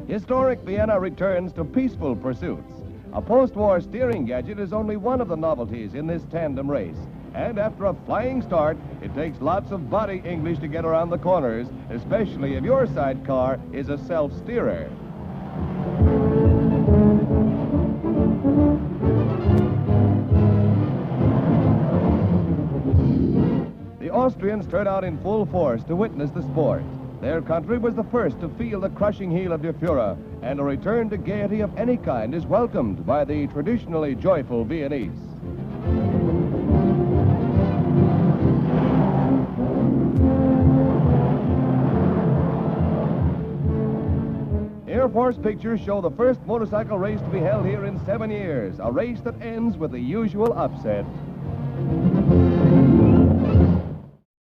Historic Vienna returns to peaceful pursuits. A post-war steering gadget is only one of the novelties in this tandem race. And after a flying start, it takes lots of body English to get around the corners, especially if your sidecar is a self-steerer. The Austrians turn out in full force to witness the sport. Their country was the first to feel the crushing heel of Der Fuhrer, and a return to gaiety of any kind is welcomed by the traditionally joyful Viennese. Air Force pictures show the first motorcycle race to be held here in 7 years, a race that ends with the usual upset.